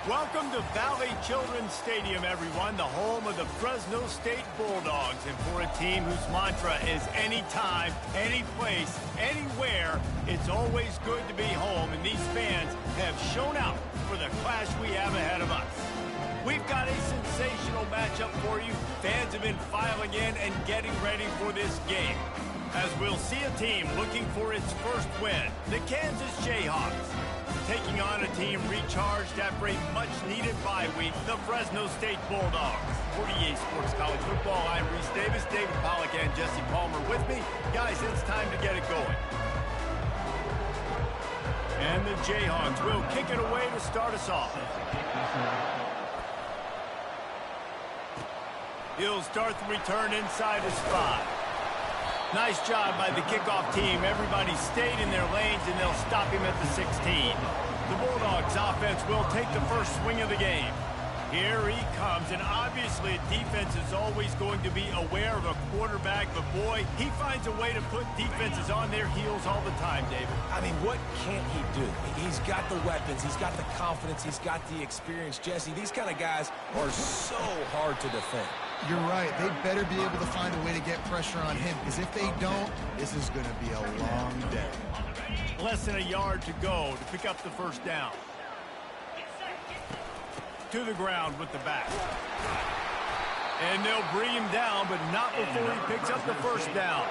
Welcome to Valley Children's Stadium, everyone, the home of the Fresno State Bulldogs. And for a team whose mantra is anytime, any place, anywhere, it's always good to be home. And these fans have shown out for the clash we have ahead of us. We've got a sensational matchup for you. Fans have been filing in and getting ready for this game, as we'll see a team looking for its first win, the Kansas Jayhawks, taking on a team recharged after a much-needed bye week, the Fresno State Bulldogs. For EA Sports College Football, I'm Reese Davis, David Pollack, and Jesse Palmer with me. Guys, it's time to get it going. And the Jayhawks will kick it away to start us off. He'll start the return inside his 5. Nice job by the kickoff team. Everybody stayed in their lanes, and they'll stop him at the 16. The Bulldogs offense will take the first swing of the game. Here he comes, and obviously defense is always going to be aware of a quarterback, but boy, he finds a way to put defenses on their heels all the time, David. I mean, what can't he do? He's got the weapons, he's got the confidence, he's got the experience. Jesse, these kind of guys are so hard to defend. You're right. They better be able to find a way to get pressure on him, because if they don't, this is going to be a long day. Less than a yard to go to pick up the first down. To the ground with the back. And they'll bring him down, but not before he picks up the first down.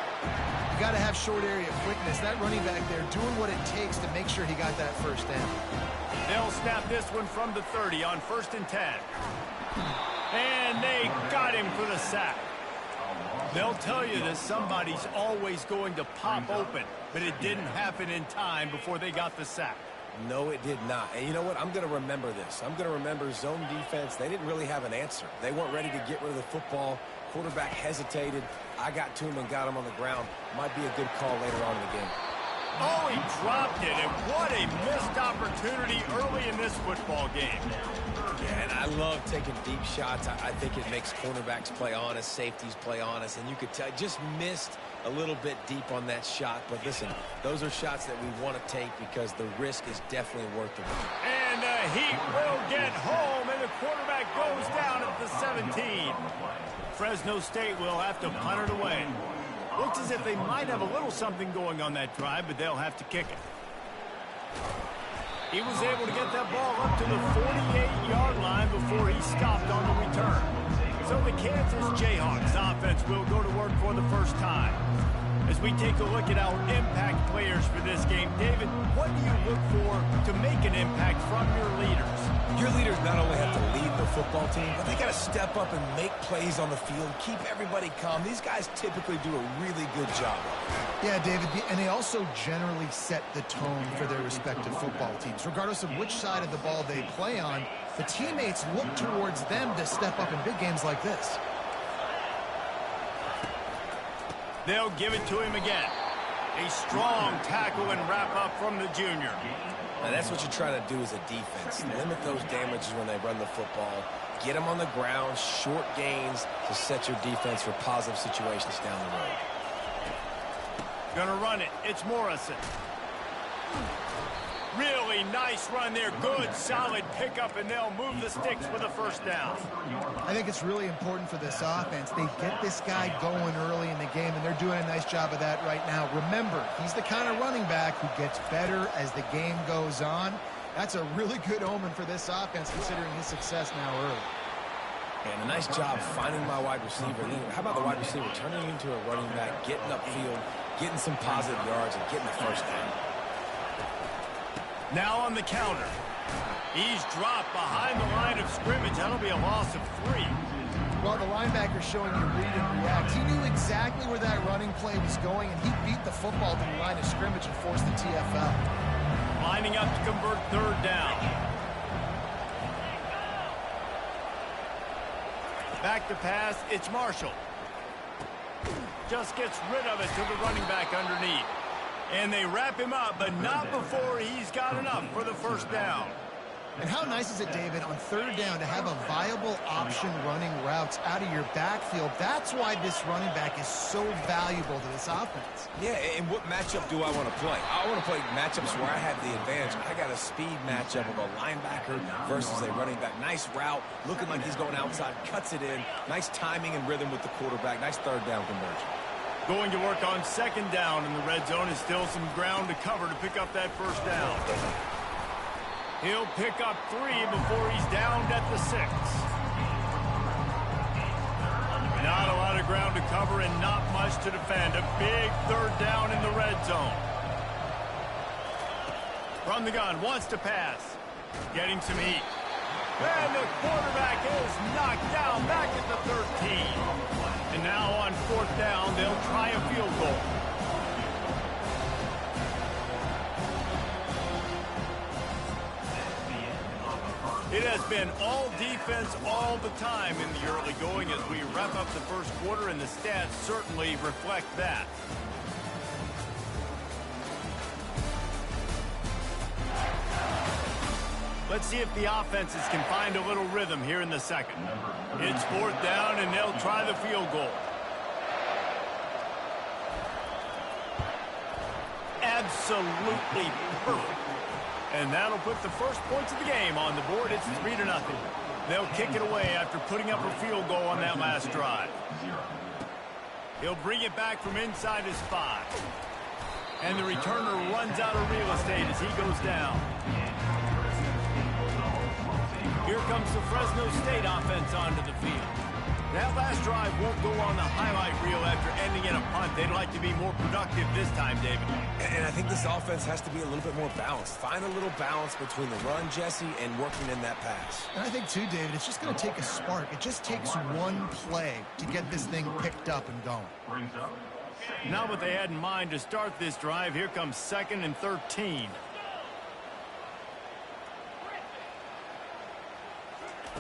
You got to have short area quickness. That running back there doing what it takes to make sure he got that first down. They'll snap this one from the 30 on 1st and 10. And they got him for the sack. They'll tell you that somebody's always going to pop open, but it didn't happen in time before they got the sack. No, it did not. And you know what? I'm going to remember this. I'm going to remember zone defense. They didn't really have an answer. They weren't ready to get rid of the football. Quarterback hesitated. I got to him and got him on the ground. Might be a good call later on in the game. Oh, he dropped it, and what a missed opportunity early in this football game. Yeah, and I love taking deep shots. I think it makes cornerbacks play honest, safeties play honest, and you could tell just missed a little bit deep on that shot. But listen, those are shots that we want to take because the risk is definitely worth the risk. And the Heat will get home, and the quarterback goes down at the 17. Fresno State will have to punt it away. Looks as if they might have a little something going on that drive, but they'll have to kick it. He was able to get that ball up to the 48-yard line before he stopped on the return. So the Kansas Jayhawks offense will go to work for the first time. As we take a look at our impact players for this game, David, what do you look for to make an impact from your leaders? Your leaders not only have to lead the football team, but they got to step up and make plays on the field, keep everybody calm. These guys typically do a really good job. Yeah, David, and they also generally set the tone for their respective football teams. Regardless of which side of the ball they play on, the teammates look towards them to step up in big games like this. They'll give it to him again. A strong tackle and wrap up from the junior. Now that's what you try to do as a defense. Limit those damages when they run the football. Get them on the ground, short gains to set your defense for positive situations down the road. Gonna run it. It's Morrison. Really nice run there. Good, solid pickup, and they'll move the sticks with a first down. I think it's really important for this offense. They get this guy going early in the game, and they're doing a nice job of that right now. Remember, he's the kind of running back who gets better as the game goes on. That's a really good omen for this offense, considering his success now early. And a nice job finding my wide receiver. And then how about the wide receiver turning into a running back, getting upfield, getting some positive yards, and getting the first down. Now on the counter. He's dropped behind the line of scrimmage. That'll be a loss of 3. Well, the linebacker's showing you read and react. He knew exactly where that running play was going, and he beat the football to the line of scrimmage and forced the TFL. Lining up to convert 3rd down. Back to pass, it's Marshall. Just gets rid of it to the running back underneath. And they wrap him up, but not before he's got enough for the first down. And how nice is it, David, on third down to have a viable option running routes out of your backfield? That's why this running back is so valuable to this offense. Yeah, and what matchup do I want to play? I want to play matchups where I have the advantage. I got a speed matchup of a linebacker versus a running back. Nice route, looking like he's going outside, cuts it in. Nice timing and rhythm with the quarterback. Nice third down conversion. Going to work on second down in the red zone is still some ground to cover to pick up that first down. He'll pick up 3 before he's downed at the 6. Not a lot of ground to cover and not much to defend. A big third down in the red zone. From the gun, wants to pass. Getting some heat. And the quarterback is knocked down back at the 13. And now on fourth down, they'll try a field goal. It has been all defense all the time in the early going as we wrap up the first quarter, and the stats certainly reflect that. Let's see if the offenses can find a little rhythm here in the second. It's fourth down, and they'll try the field goal. Absolutely perfect. And that'll put the first points of the game on the board. It's 3-0. They'll kick it away after putting up a field goal on that last drive. He'll bring it back from inside his 5. And the returner runs out of real estate as he goes down. Here comes the Fresno State offense onto the field. That last drive won't go on the highlight reel after ending in a punt. They'd like to be more productive this time, David. And I think this offense has to be a little bit more balanced. Find a little balance between the run, Jesse, and working in that pass. And I think, too, David, it's just going to take a spark. It just takes one play to get this thing picked up and going. Not what they had in mind to start this drive. Here comes 2nd and 13.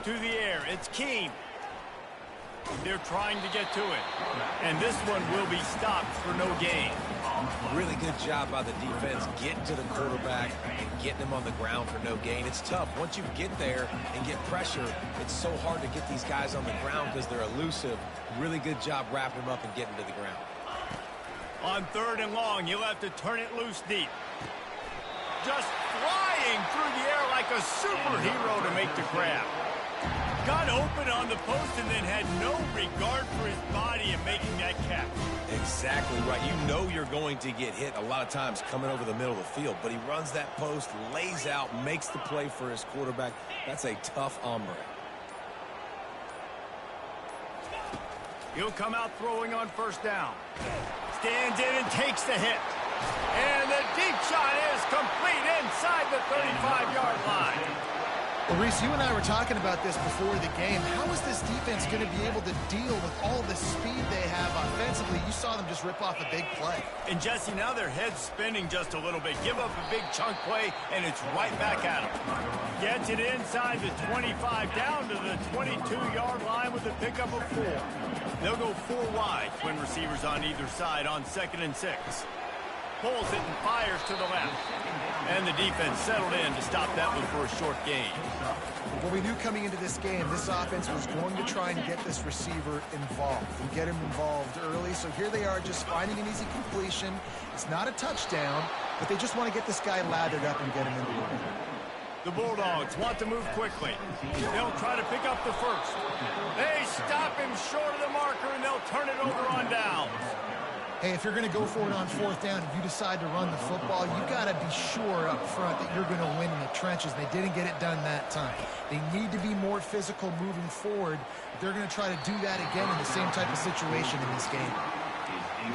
To the air, it's Keene. They're trying to get to it. And this one will be stopped for no gain. Really good job by the defense getting to the quarterback and getting him on the ground for no gain. It's tough. Once you get there and get pressure, it's so hard to get these guys on the ground because they're elusive. Really good job wrapping them up and getting to the ground. On 3rd and long, you'll have to turn it loose deep. Just flying through the air like a superhero to make the grab. Got open on the post and then had no regard for his body in making that catch. Exactly right. You know you're going to get hit a lot of times coming over the middle of the field, but he runs that post, lays out, makes the play for his quarterback. That's a tough hombre. He'll come out throwing on first down. Stands in and takes the hit. And the deep shot is complete inside the 35-yard line. Well, Reese, you and I were talking about this before the game. How is this defense going to be able to deal with all the speed they have offensively? You saw them just rip off a big play. And, Jesse, now their head's spinning just a little bit. Give up a big chunk play, and it's right back at them. Gets it inside the 25, down to the 22-yard line with a pickup of 4. They'll go 4 wide, twin receivers on either side on 2nd and 6. Pulls it and fires to the left. And the defense settled in to stop that one for a short gain. Well, we knew coming into this game, this offense was going to try and get this receiver involved and get him involved early. So here they are just finding an easy completion. It's not a touchdown, but they just want to get this guy lathered up and get him into the game. The Bulldogs want to move quickly. They'll try to pick up the first. They stop him short of the marker, and they'll turn it over on downs. Hey, if you're going to go for it on fourth down, if you decide to run the football, you got to be sure up front that you're going to win in the trenches. They didn't get it done that time. They need to be more physical moving forward. They're going to try to do that again in the same type of situation in this game.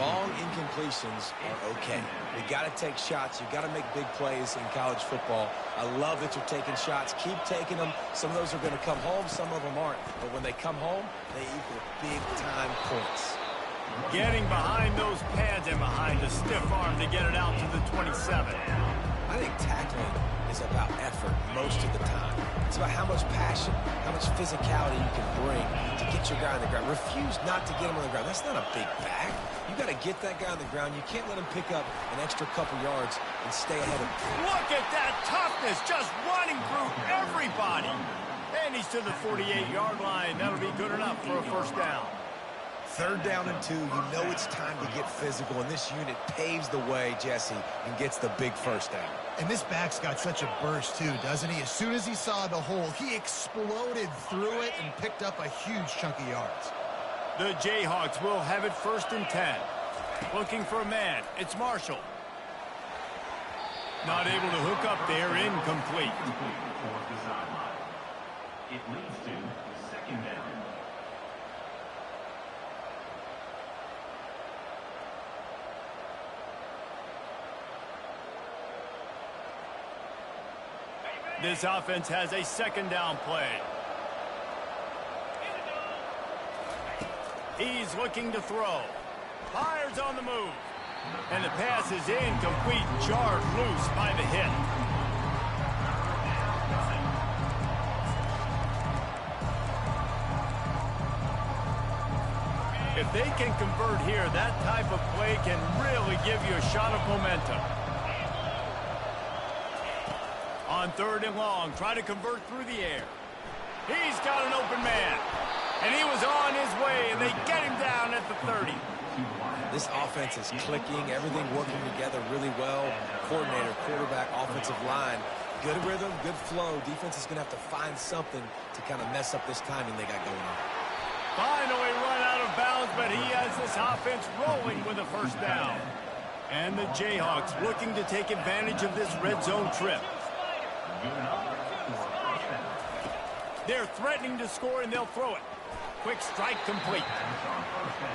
Long incompletions are okay. You got to take shots. You got to make big plays in college football. I love that you're taking shots. Keep taking them. Some of those are going to come home. Some of them aren't. But when they come home, they equal big-time points. Getting behind those pads and behind a stiff arm to get it out to the 27. I think tackling is about effort most of the time. It's about how much passion, how much physicality you can bring to get your guy on the ground. Refuse not to get him on the ground. That's not a big back. You got to get that guy on the ground. You can't let him pick up an extra couple yards and stay ahead of him. Look at that toughness, just running through everybody. And he's to the 48-yard line. That'll be good enough for a first down. 3rd down and 2. You know it's time to get physical, and this unit paves the way, Jesse, and gets the big first down. And this back's got such a burst, too, doesn't he? As soon as he saw the hole, he exploded through it and picked up a huge chunk of yards. The Jayhawks will have it 1st and 10. Looking for a man. It's Marshall. Not able to hook up there. Incomplete. It leads to 2nd down. This offense has a 2nd down play. He's looking to throw. Fires on the move. And the pass is incomplete, jarred loose by the hit. If they can convert here, that type of play can really give you a shot of momentum. On 3rd and long, try to convert through the air. He's got an open man. And he was on his way, and they get him down at the 30. This offense is clicking, everything working together really well. Coordinator, quarterback, offensive line. Good rhythm, good flow. Defense is going to have to find something to kind of mess up this timing they got going on. Finally run out of bounds, but he has this offense rolling with a first down. And the Jayhawks looking to take advantage of this red zone trip. They're threatening to score, and they'll throw it. Quick strike complete.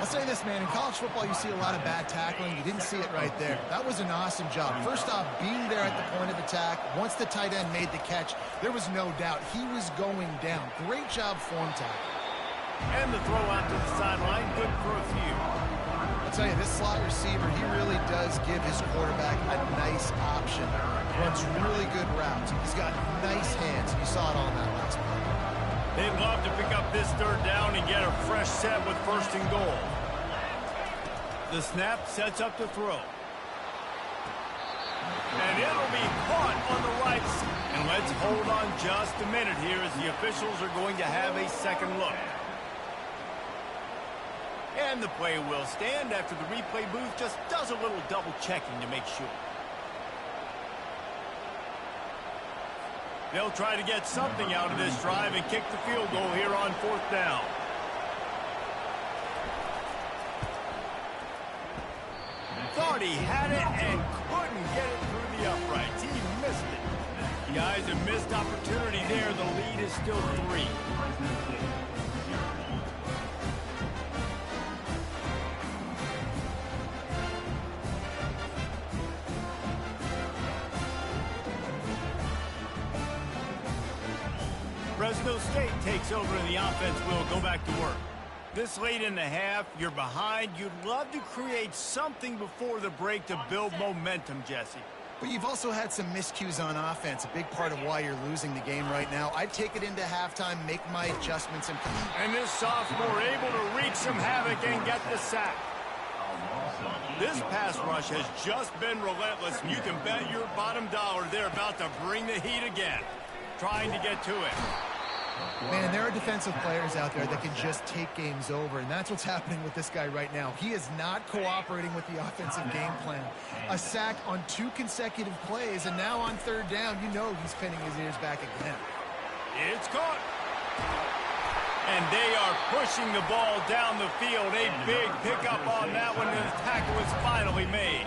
I'll say this, man. In college football, you see a lot of bad tackling. You didn't see it right there. That was an awesome job. First off, being there at the point of attack. Once the tight end made the catch, there was no doubt he was going down. Great job form tackle. And the throw out to the sideline, good for a few. I'll tell you, this slot receiver, he really does give his quarterback a nice option. Runs really good routes. He's got nice hands. You saw it on that last play. They'd love to pick up this 3rd down and get a fresh set with 1st and goal. The snap sets up the throw. And it'll be caught on the right side. And let's hold on just a minute here as the officials are going to have a second look. And the play will stand after the replay booth just does a little double checking to make sure. They'll try to get something out of this drive and kick the field goal here on 4th down. Thought he had it and couldn't get it through the uprights. He missed it. The guys have missed opportunity there. The lead is still 3. Fresno State takes over and the offense will go back to work. This late in the half, you're behind. You'd love to create something before the break to build momentum, Jesse. But you've also had some miscues on offense, a big part of why you're losing the game right now. I'd take it into halftime, make my adjustments. And this sophomore able to wreak some havoc and get the sack. This pass rush has just been relentless, and you can bet your bottom dollar they're about to bring the heat again, trying to get to it. Man, there are defensive players out there that can just take games over, and that's what's happening with this guy right now. He is not cooperating with the offensive game plan. A sack on 2 consecutive plays, and now on 3rd down, you know he's pinning his ears back again. It's caught. And they are pushing the ball down the field. A big pickup on that one, and the tackle is finally made.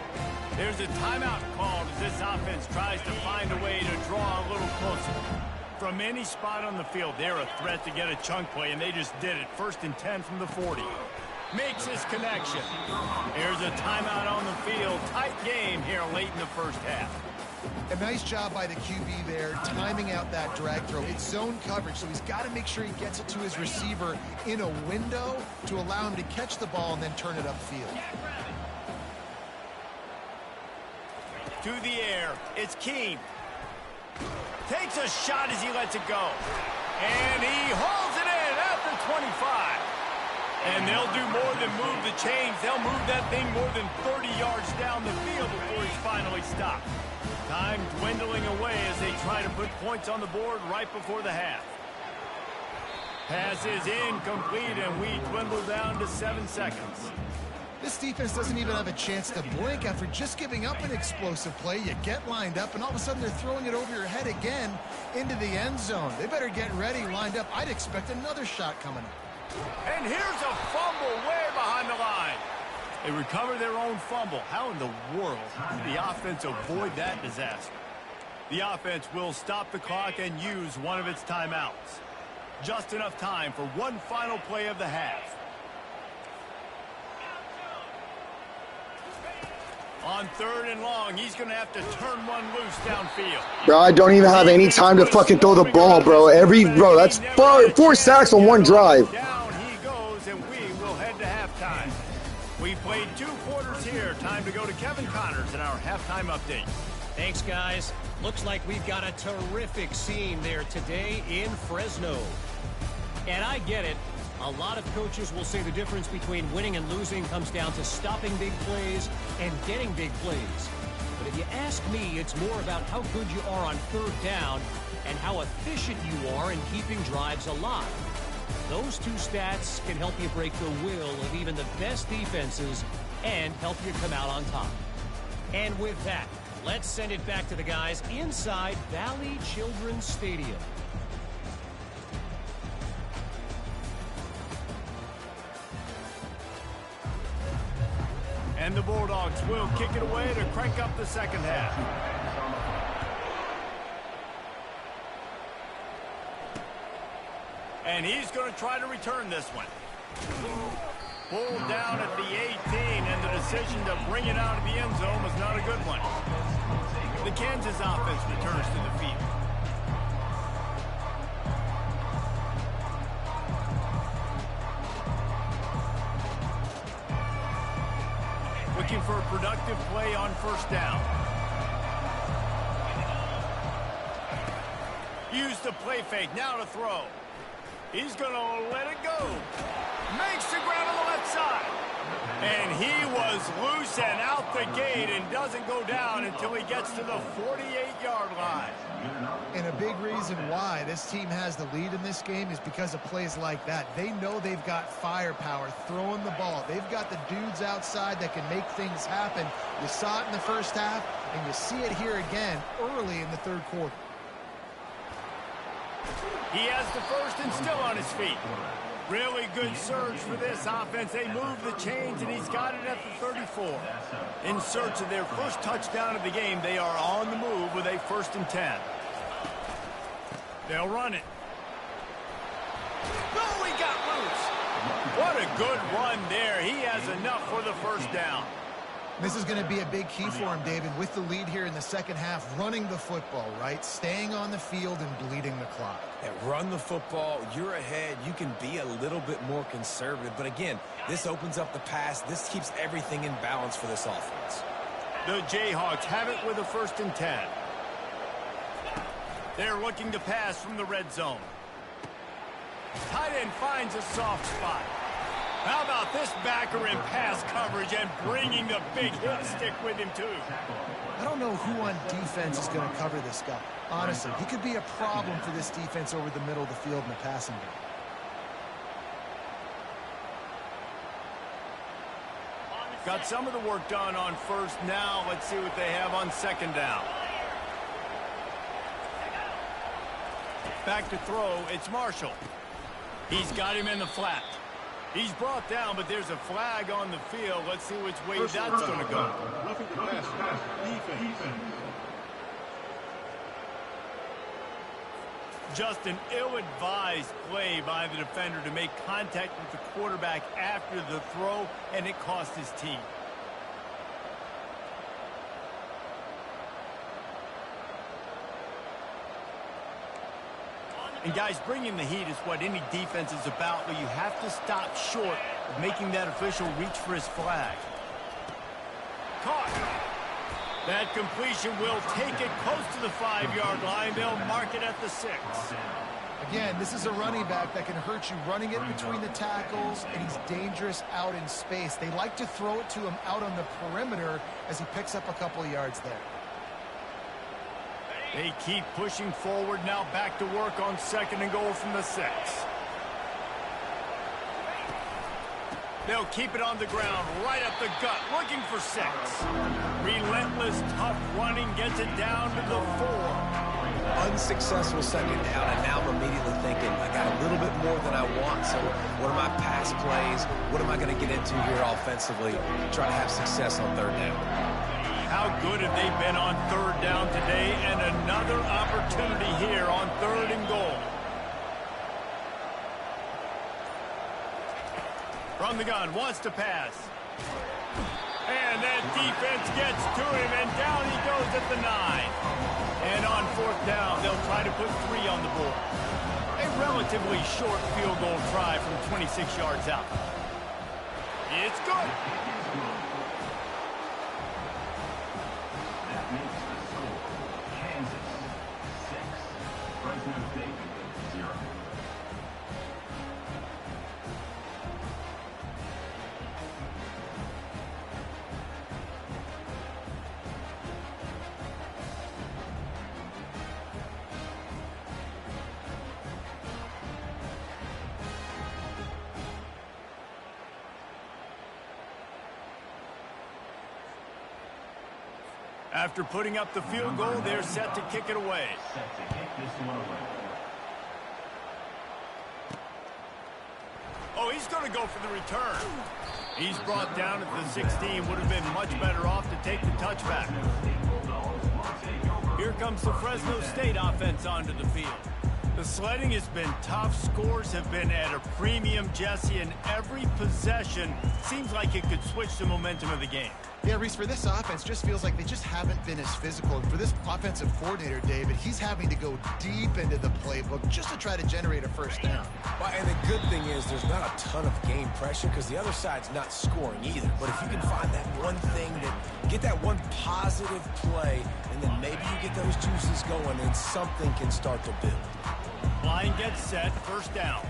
There's a timeout called as this offense tries to find a way to draw a little closer. From any spot on the field, they're a threat to get a chunk play, and they just did it. 1st and 10 from the 40. Makes his connection. There's a timeout on the field. Tight game here late in the first half. A nice job by the QB there, timing out that drag throw. It's zone coverage, so he's got to make sure he gets it to his receiver in a window to allow him to catch the ball and then turn it upfield. To the air, it's Keene. Takes a shot as he lets it go. And he hauls it in at the 25. And they'll do more than move the chains. They'll move that thing more than 30 yards down the field before he's finally stopped. Time dwindling away as they try to put points on the board right before the half. Pass is incomplete, and we dwindle down to 7 seconds. This defense doesn't even have a chance to blink after just giving up an explosive play. You get lined up, and all of a sudden they're throwing it over your head again into the end zone. They better get ready, lined up. I'd expect another shot coming up. And here's a fumble way behind the line. They recover their own fumble. How in the world did the offense avoid that disaster? The offense will stop the clock and use one of its timeouts. Just enough time for one final play of the half. On 3rd and long, he's going to have to turn one loose downfield. Bro, I don't even have any time to fucking throw the ball, bro. Bro, that's 4 sacks on one drive. Down he goes, and we will head to halftime. We played 2 quarters here. Time to go to Kevin Connors in our halftime update. Thanks, guys. Looks like we've got a terrific scene there today in Fresno. And I get it. A lot of coaches will say the difference between winning and losing comes down to stopping big plays and getting big plays. But if you ask me, it's more about how good you are on 3rd down and how efficient you are in keeping drives alive. Those 2 stats can help you break the will of even the best defenses and help you come out on top. And with that, let's send it back to the guys inside Valley Children's Stadium. And the Bulldogs will kick it away to crank up the second half. And he's going to try to return this one. Pulled down at the 18, and the decision to bring it out of the end zone was not a good one. The Kansas offense returns to the field. Looking for a productive play on 1st down. Use the play fake, now to throw. He's going to let it go. Makes the grab on the left side. And he was loose and out the gate and doesn't go down until he gets to the 48-yard line. And a big reason why this team has the lead in this game is because of plays like that. They know they've got firepower throwing the ball. They've got the dudes outside that can make things happen. You saw it in the first half, and you see it here again early in the 3rd quarter. He has the 1st and still on his feet. Really good surge for this offense. They move the chains, and he's got it at the 34. In search of their first touchdown of the game, they are on the move with a 1st and 10. They'll run it. Oh, he got loose. What a good run there. He has enough for the 1st down. This is going to be a big key for him, David, with the lead here in the second half, running the football, right? Staying on the field and bleeding the clock. Yeah, run the football. You're ahead. You can be a little bit more conservative. But again, this opens up the pass. This keeps everything in balance for this offense. The Jayhawks have it with a 1st and 10. They're looking to pass from the red zone. Tight end finds a soft spot. How about this backer in pass coverage and bringing the big hit stick with him, too? I don't know who on defense is going to cover this guy. Honestly, he could be a problem for this defense over the middle of the field in the passing game. Got some of the work done on 1st. Now let's see what they have on 2nd down. Back to throw. It's Marshall. He's got him in the flat. He's brought down, but there's a flag on the field. Let's see which way that's going to go. Just an ill-advised play by the defender to make contact with the quarterback after the throw, and it cost his team. And guys, bringing the heat is what any defense is about, but you have to stop short of making that official reach for his flag. Caught. That completion will take it close to the 5-yard line. They'll mark it at the 6. Again, this is a running back that can hurt you running it between the tackles, and he's dangerous out in space. They like to throw it to him out on the perimeter as he picks up a couple of yards there. They keep pushing forward now, back to work on 2nd and goal from the 6. They'll keep it on the ground, right up the gut, looking for 6. Relentless, tough running gets it down to the 4. Unsuccessful 2nd down, and now I'm immediately thinking, I got a little bit more than I want, so what are my pass plays? What am I going to get into here offensively? Try to have success on 3rd down. How good have they been on 3rd down today? And another opportunity here on 3rd and goal. From the gun, wants to pass. And that defense gets to him, and down he goes at the 9. And on 4th down, they'll try to put 3 on the board. A relatively short field goal try from 26 yards out. It's good. That makes the score Kansas 6, Fresno State 0. After putting up the field goal, they're set to kick it away. Set to kick this one away. Oh, he's going to go for the return. He's brought down at the 16. Would have been much better off to take the touchback. Here comes the Fresno State offense onto the field. The sledding has been tough. Scores have been at a premium, Jesse, and every possession seems like it could switch the momentum of the game. Yeah, Reese, for this offense, just feels like they just haven't been as physical. And for this offensive coordinator, David, he's having to go deep into the playbook just to try to generate a 1st down. Well, and the good thing is there's not a ton of game pressure because the other side's not scoring either. But if you can find that one thing, get that one positive play, and then maybe you get those juices going and something can start to build. Line gets set, 1st down.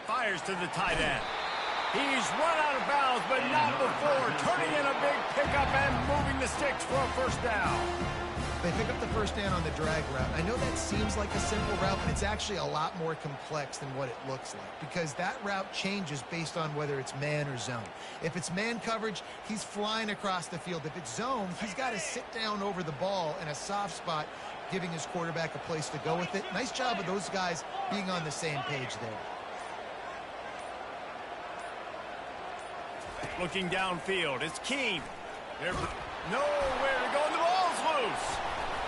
Fires to the tight end. He's run out of bounds, but not before turning in a big pickup and moving the sticks for a 1st down. They pick up the 1st down on the drag route. I know that seems like a simple route, but it's actually a lot more complex than what it looks like because that route changes based on whether it's man or zone. If it's man coverage, he's flying across the field. If it's zone, he's got to sit down over the ball in a soft spot, giving his quarterback a place to go with it. Nice job of those guys being on the same page there. Looking downfield, it's Keene. There's nowhere to go, and the ball's loose.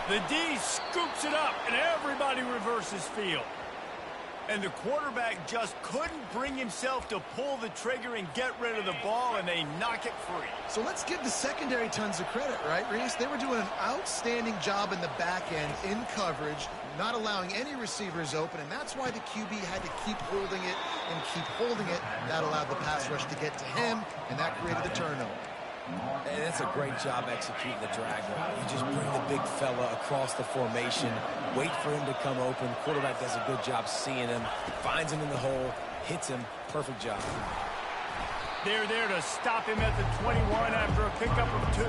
The D scoops it up, and everybody reverses field. And the quarterback just couldn't bring himself to pull the trigger and get rid of the ball, and they knock it free. So let's give the secondary tons of credit, right, Reese? They were doing an outstanding job in the back end in coverage, not allowing any receivers open, and that's why the QB had to keep holding it and keep holding it. That allowed the pass rush to get to him, and that created the turnover. And that's a great job executing the drag route. You just bring the big fella across the formation, wait for him to come open. Quarterback does a good job seeing him, finds him in the hole, hits him. Perfect job. They're there to stop him at the 21 after a pickup of 2.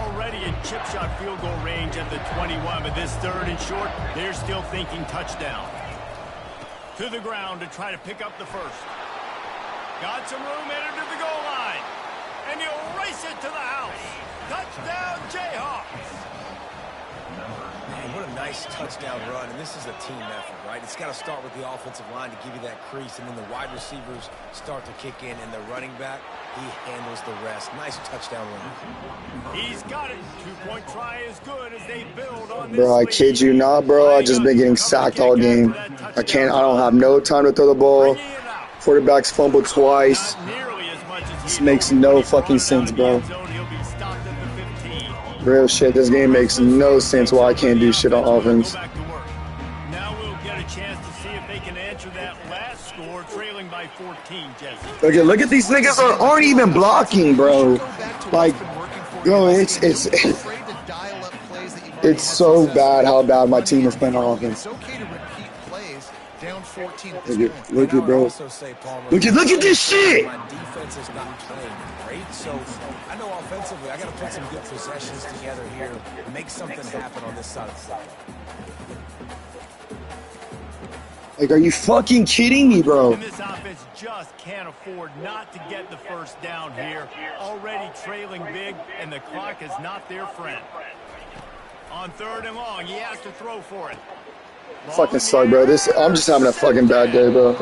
Already in chip shot field goal range at the 21, but this 3rd and short, they're still thinking touchdown. To the ground to try to pick up the 1st. Got some room, headed to the goal line. And he'll race it to the house. Touchdown, Jayhawks. Man, what a nice touchdown run. And this is a team effort, right? It's got to start with the offensive line to give you that crease. And then the wide receivers start to kick in. And the running back, he handles the rest. Nice touchdown run. He's got it. 2-point try is good as they build on this. Bro, I kid you not, bro. I just been getting sacked all game. I don't have no time to throw the ball. Quarterback's fumbled twice. This makes no fucking sense, bro. Real shit, this game makes no sense why I can't do shit on offense. Now we'll get a chance to see if they can answer that last score, trailing by 14. Jesse. Look at these niggas aren't even blocking, bro. Like, bro, it's so bad how bad my team is playing on offense. It's okay to repeat plays down 14 at this point. Look at bro. Look at this shit. My defense is not playing great, so I know offensively I got to put some good possessions together here, make something happen on this side of the ball. Like, are you fucking kidding me, bro? And this offense just can't afford not to get the first down here. Already trailing big, and the clock is not their friend. On 3rd and long, he has to throw for it. Fucking suck, bro. I'm just having a fucking bad day, bro. And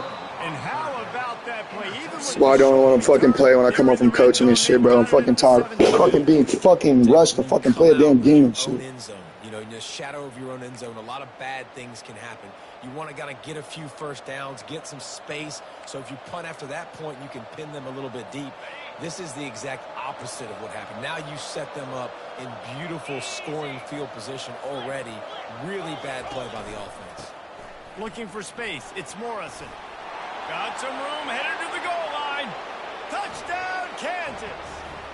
how about that play? That's why I don't want to fucking play when I come home from coaching and shit, bro. I'm fucking tired. Fucking being fucking rushed to fucking play a damn game and shit. You know, in the shadow of your own end zone, a lot of bad things can happen. You want to get a few first downs, get some space, so if you punt after that point, you can pin them a little bit deep. This is the exact opposite of what happened. Now you set them up in beautiful scoring field position already. Really bad play by the offense. Looking for space. It's Morrison. Got some room, headed to the goal line. Touchdown, Kansas.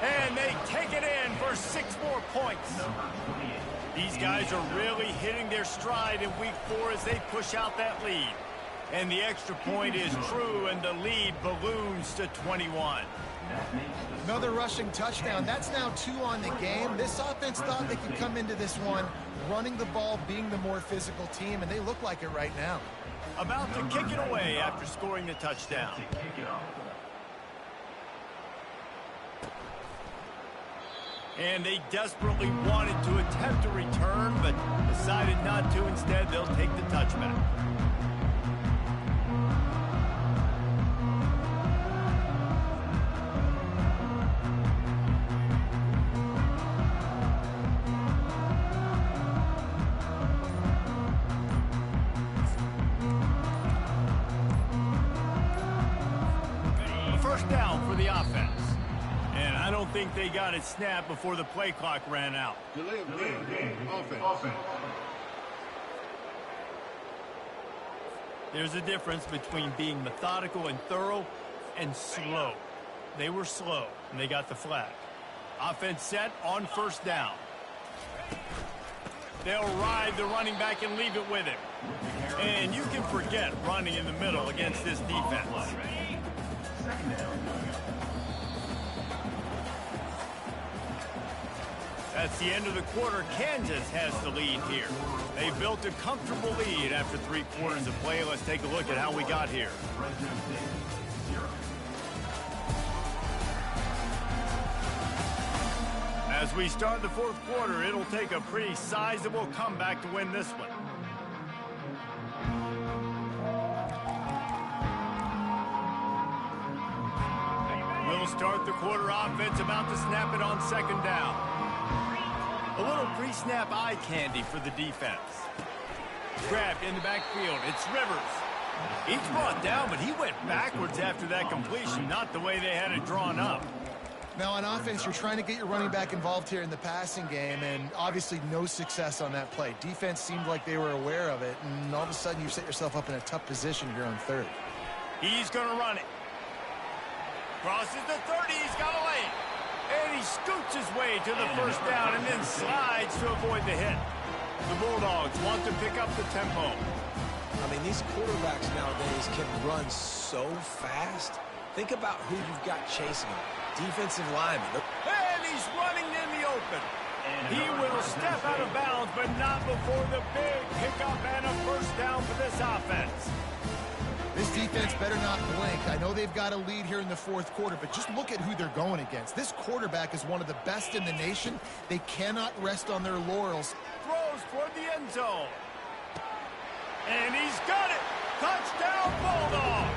And they take it in for 6 more points. These guys are really hitting their stride in week 4 as they push out that lead. And the extra point is true, and the lead balloons to 21. Another rushing touchdown. That's now 2 on the game. This offense thought they could come into this one running the ball, being the more physical team, and they look like it right now. About to kick it away after scoring the touchdown. And they desperately wanted to attempt a return, but decided not to. Instead, they'll take the touchback. A first down for the offense. And I don't think they got it snapped before the play clock ran out. Delay of game. Offense. There's a difference between being methodical and thorough and slow. They were slow, and they got the flag. Offense set on first down. They'll ride the running back and leave it with him. And you can forget running in the middle against this defense. That's the end of the quarter. Kansas has the lead here. They built a comfortable lead after 3 quarters of play. Let's take a look at how we got here. As we start the 4th quarter, it'll take a pretty sizable comeback to win this one. We'll start the quarter. Offense about to snap it on 2nd down. A little pre-snap eye candy for the defense. Grabbed in the backfield. It's Rivers. He's brought down, but he went backwards after that completion, not the way they had it drawn up. Now on offense, you're trying to get your running back involved here in the passing game, and obviously no success on that play. Defense seemed like they were aware of it, and all of a sudden you set yourself up in a tough position here on 3rd. He's going to run it. Crosses the 30. He's got a lane. And he scoots his way to the first down and then slides to avoid the hit. The Bulldogs want to pick up the tempo. I mean, these quarterbacks nowadays can run so fast. Think about who you've got chasing him. Defensive lineman. And he's running in the open. He will step out of bounds, but not before the big pickup and a first down for this offense. This defense better not blink. I know they've got a lead here in the 4th quarter, but just look at who they're going against. This quarterback is one of the best in the nation. They cannot rest on their laurels. Throws toward the end zone. And he's got it. Touchdown, Bulldog.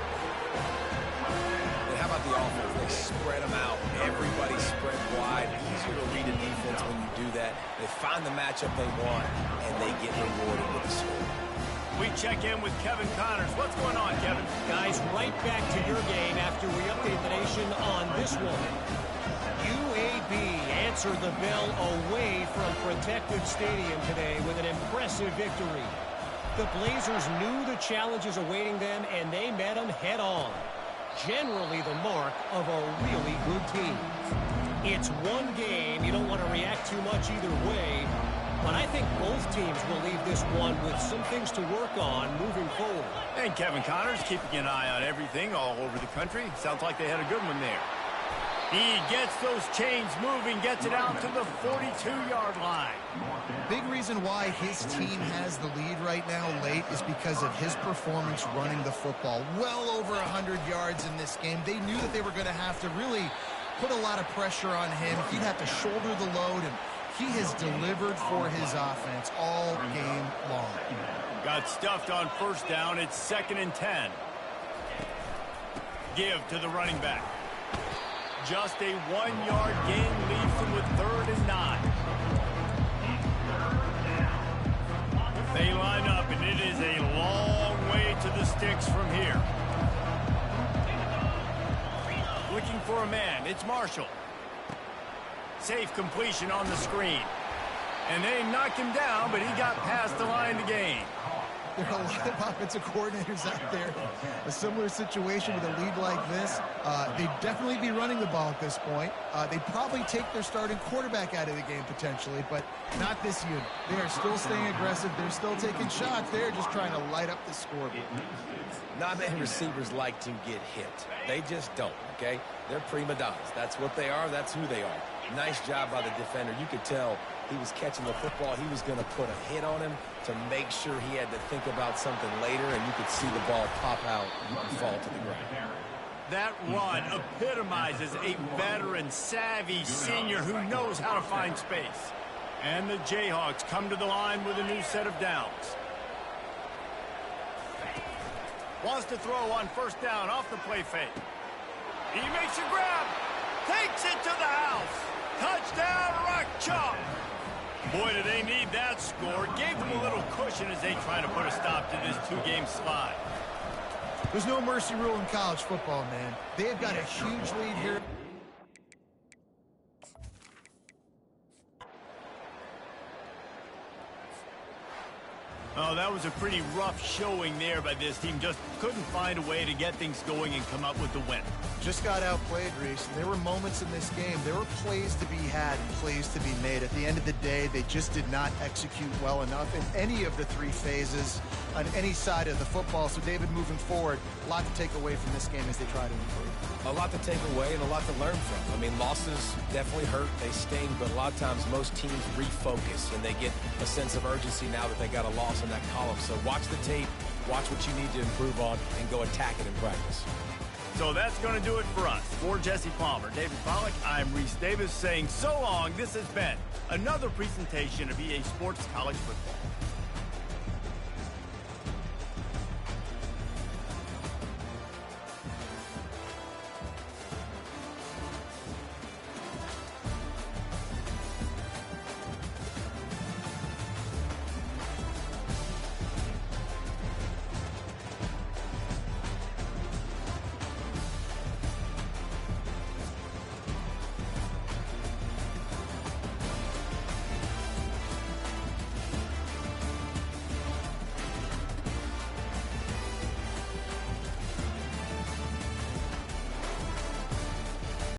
And how about the offense? They spread them out. Everybody spread wide. Easier to read a defense when you do that. They find the matchup they want, and they get rewarded with the score. We check in with Kevin Connors. What's going on, Kevin? Guys, right back to your game after we update the nation on this one. UAB answered the bell away from Protective Stadium today with an impressive victory. The Blazers knew the challenges awaiting them, and they met them head-on. generally the mark of a really good team. It's one game. You don't want to react too much either way. But I think both teams will leave this one with some things to work on moving forward. And Kevin Connors keeping an eye on everything all over the country. Sounds like they had a good one there. He gets those chains moving, gets it out to the 42-yard line. Big reason why his team has the lead right now late is because of his performance running the football. Well over 100 yards in this game. They knew that they were going to have to really put a lot of pressure on him. He'd have to shoulder the load, and he has delivered for his offense all game long. Got stuffed on first down. It's 2nd and 10. Give to the running back. Just a 1-yard gain leaves them with 3rd and 9. They line up, and it is a long way to the sticks from here. Looking for a man. It's Marshall. Safe completion on the screen. And they knocked him down, but he got past the line to gain. There are a lot of offensive coordinators out there. A similar situation with a lead like this. They'd definitely be running the ball at this point. They'd probably take their starting quarterback out of the game potentially, but not this unit. They are still staying aggressive. They're still taking shots. They're just trying to light up the scoreboard. Not many receivers like to get hit. They just don't, okay? They're prima donnas. That's what they are. That's who they are. Nice job by the defender. You could tell he was catching the football. He was going to put a hit on him to make sure he had to think about something later, and you could see the ball pop out and fall to the ground. That run epitomizes a veteran, savvy senior who knows how to find space. And the Jayhawks come to the line with a new set of downs. Wants to throw on first down off the play fake. He makes a grab. Takes it to the house. Touchdown, Rock Chalk. Boy, do they need that score. Gave them a little cushion as they try to put a stop to this 2-game slide. There's no mercy rule in college football, man. They've got a huge lead here. Oh, that was a pretty rough showing there by this team. Just couldn't find a way to get things going and come up with the win. Just got outplayed, Reese. There were moments in this game. There were plays to be had and plays to be made. At the end of the day, they just did not execute well enough in any of the 3 phases on any side of the football. So, David, moving forward, a lot to take away from this game as they try to improve. A lot to take away and a lot to learn from. I mean, losses definitely hurt. They sting, but a lot of times most teams refocus and they get a sense of urgency now that they got a loss in that column. So watch the tape, watch what you need to improve on, and go attack it in practice. So that's going to do it for us. For Jesse Palmer, David Pollack, I'm Reese Davis saying so long. This has been another presentation of EA Sports College Football.